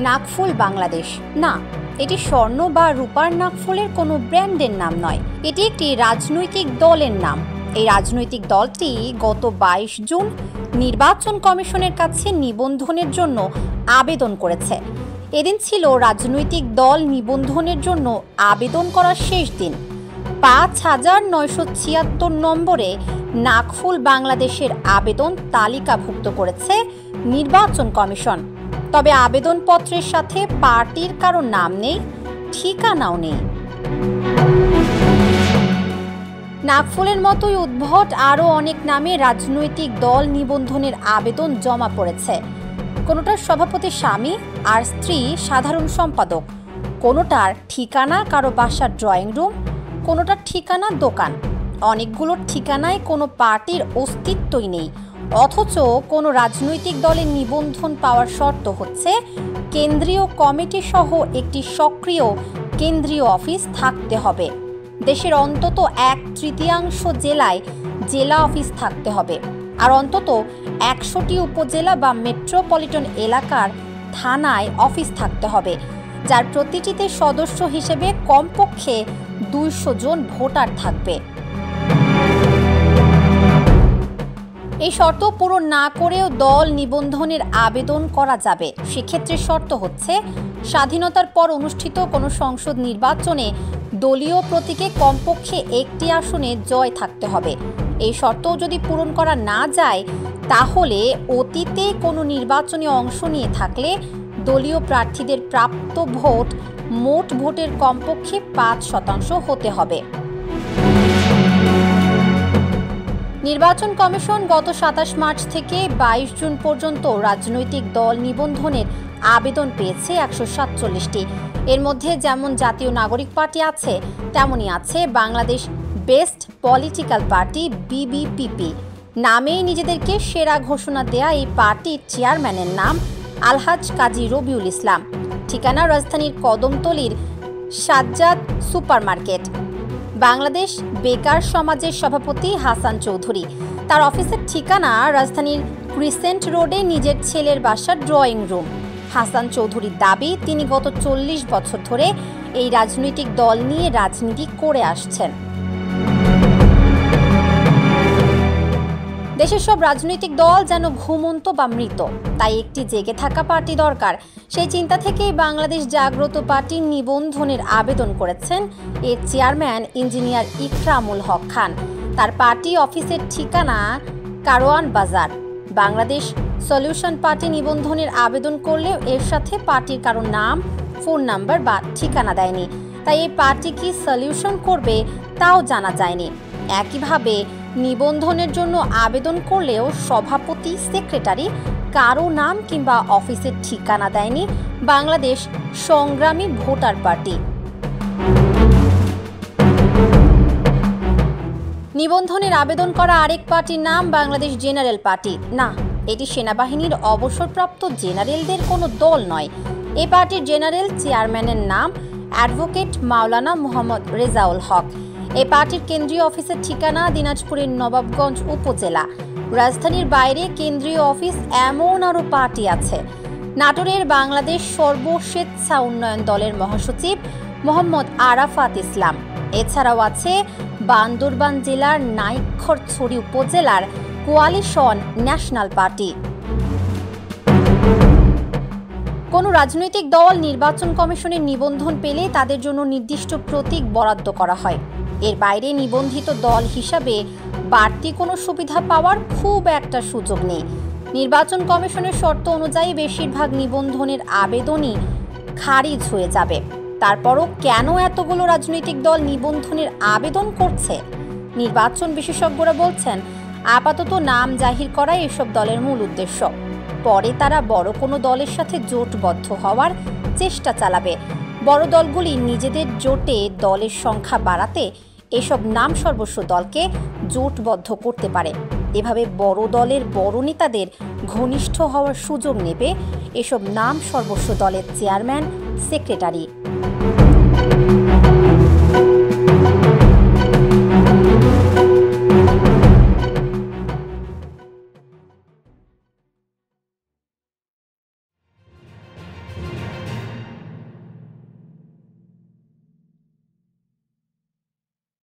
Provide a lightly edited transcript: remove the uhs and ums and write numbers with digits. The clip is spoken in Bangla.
নাকফুল বাংলাদেশ না, এটি স্বর্ণ বা রূপার নাকফুলের কোনো ব্র্যান্ডের নাম নয়, এটি একটি রাজনৈতিক দলের নাম। এই রাজনৈতিক দলটি গত 22 জুন নির্বাচন কমিশনের কাছে নিবন্ধনের জন্য আবেদন করেছে। এদিন ছিল রাজনৈতিক দল নিবন্ধনের জন্য আবেদন করার শেষ দিন। 5976 নম্বরে নাকফুল বাংলাদেশের আবেদন তালিকাভুক্ত করেছে নির্বাচন কমিশন। তবে আবেদনপত্রের সাথে পার্টির কারো নাম নেই, ঠিকানাও নেই। নাকফুলের মতোই উদ্ভট আরও অনেক নামে রাজনৈতিক দল নিবন্ধনের আবেদন জমা পড়েছে। কোনোটার সভাপতি স্বামী আর স্ত্রী সাধারণ সম্পাদক, কোনোটার ঠিকানা কারো বাসার ড্রয়িং রুম, কোনোটার ঠিকানা দোকান। অনেকগুলোর ঠিকানায় কোনো পার্টির অস্তিত্বই নেই, অথচ কোনো রাজনৈতিক দলের নিবন্ধন পাওয়ার শর্ত হচ্ছে কেন্দ্রীয় কমিটি সহ একটি সক্রিয় কেন্দ্রীয় অফিস থাকতে হবে। দেশের অন্তত 1/3 জেলায় জেলা অফিস থাকতে হবে, আর অন্তত 100টি উপজেলা বা মেট্রোপলিটন এলাকার থানায় অফিস থাকতে হবে, যার প্রতিটিতে সদস্য হিসেবে কমপক্ষে 200 জন ভোটার থাকবে। এই শর্ত পূরণ না করেও দল নিবন্ধনের আবেদন করা যাবে। সেক্ষেত্রে শর্ত হচ্ছে স্বাধীনতার পর অনুষ্ঠিত কোনো সংসদ নির্বাচনে দলীয় প্রতীকে কমপক্ষে একটি আসনে জয় থাকতে হবে। এই শর্তও যদি পূরণ করা না যায়, তাহলে অতীতে কোনো নির্বাচনে অংশ নিয়ে থাকলে দলীয় প্রার্থীদের প্রাপ্ত ভোট মোট ভোটের কমপক্ষে 5% হতে হবে। নির্বাচন কমিশন গত 27 মার্চ থেকে 22 জুন পর্যন্ত রাজনৈতিক দল নিবন্ধনের আবেদন পেয়েছে 147টি। এর মধ্যে যেমন জাতীয় নাগরিক পার্টি আছে, তেমনই আছে Bangladesh best political party BBPP। নামেই নিজেদেরকে সেরা ঘোষণা দেয়া এই পার্টির চেয়ারম্যানের নাম আলহাজ কাজী রবিউল ইসলাম। ঠিকানা রাজধানীর কদমতলীর সাজ্জাদ সুপারমার্কেট। বাংলাদেশ বেকার সমাজের সভাপতি হাসান চৌধুরী, তার অফিসের ঠিকানা রাজধানীর ক্রিসেন্ট রোডে নিজের ছেলের বাসার ড্রয়িং রুম। হাসান চৌধুরীর দাবি, তিনি গত 40 বছর ধরে এই রাজনৈতিক দল নিয়ে রাজনীতি করে আসছেন। দেশের সব রাজনৈতিক দল যেন ঘুমন্ত বা মৃত, তাই একটি জেগে থাকা পার্টি দরকার। সেই চিন্তা থেকেই বাংলাদেশ জাগ্রত পার্টি নিবন্ধনের আবেদন করেছেন এর চেয়ারম্যান ইঞ্জিনিয়ার ইকরামুল হক খান। তার পার্টি অফিসের ঠিকানা কারওয়ান বাজার। বাংলাদেশ সলিউশন পার্টি নিবন্ধনের আবেদন করলেও এর সাথে পার্টির কারো নাম, ফোন নাম্বার বা ঠিকানা দেয়নি, তাই এই পার্টি কি সলিউশন করবে তাও জানা যায়নি। একইভাবে নিবন্ধনের জন্য আবেদন করলেও সভাপতি, সেক্রেটারি কারো নাম কিংবা অফিসের ঠিকানা দেয়নি বাংলাদেশ সংগ্রামী ভোটার পার্টি। নিবন্ধনের আবেদন করা আরেক পার্টির নাম বাংলাদেশ জেনারেল পার্টি। না, এটি সেনাবাহিনীর অবসরপ্রাপ্ত জেনারেলদের কোনো দল নয়। এই পার্টির জেনারেল চেয়ারম্যানের নাম অ্যাডভোকেট মাওলানা মোহাম্মদ রেজাউল হক। এই পার্টির কেন্দ্রীয় অফিসের ঠিকানা দিনাজপুরের নবাবগঞ্জ উপজেলা। রাজধানীর বাইরে কেন্দ্রীয় অফিস এমন আরও পার্টি আছে। নাটোরের বাংলাদেশ সর্বস্বেচ্ছা উন্নয়ন দলের মহাসচিব মোহাম্মদ আরাফাত ইসলাম। এছাড়াও আছে বান্দরবান জেলার নাইক্ষ্যংছড়ি উপজেলার কোয়ালিশন ন্যাশনাল পার্টি। কোনো রাজনৈতিক দল নির্বাচন কমিশনের নিবন্ধন পেলে তাদের জন্য নির্দিষ্ট প্রতীক বরাদ্দ করা হয়। এর বাইরে নিবন্ধিত দল হিসাবে বাড়তি কোনো সুবিধা পাওয়ার খুব একটা সুযোগ নেই। নির্বাচন কমিশনের শর্ত অনুযায়ী বেশিরভাগ নিবন্ধনের আবেদনই খারিজ হয়ে যাবে। তারপরও কেন এতগুলো রাজনৈতিক দল নিবন্ধনের আবেদন করছে? নির্বাচন বিশেষজ্ঞরা বলছেন, আপাতত নাম জাহির করাই এসব দলের মূল উদ্দেশ্য। পরে তারা বড় কোনো দলের সাথে জোটবদ্ধ হওয়ার চেষ্টা চালাবে। বড় দলগুলি নিজেদের জোটে দলের সংখ্যা বাড়াতে এসব নাম সর্বস্ব দলকে জোটবদ্ধ করতে পারে। এভাবে বড় দলের বড় নেতাদের ঘনিষ্ঠ হওয়ার সুযোগ নেবে এসব নাম সর্বস্ব দলের চেয়ারম্যান, সেক্রেটারি।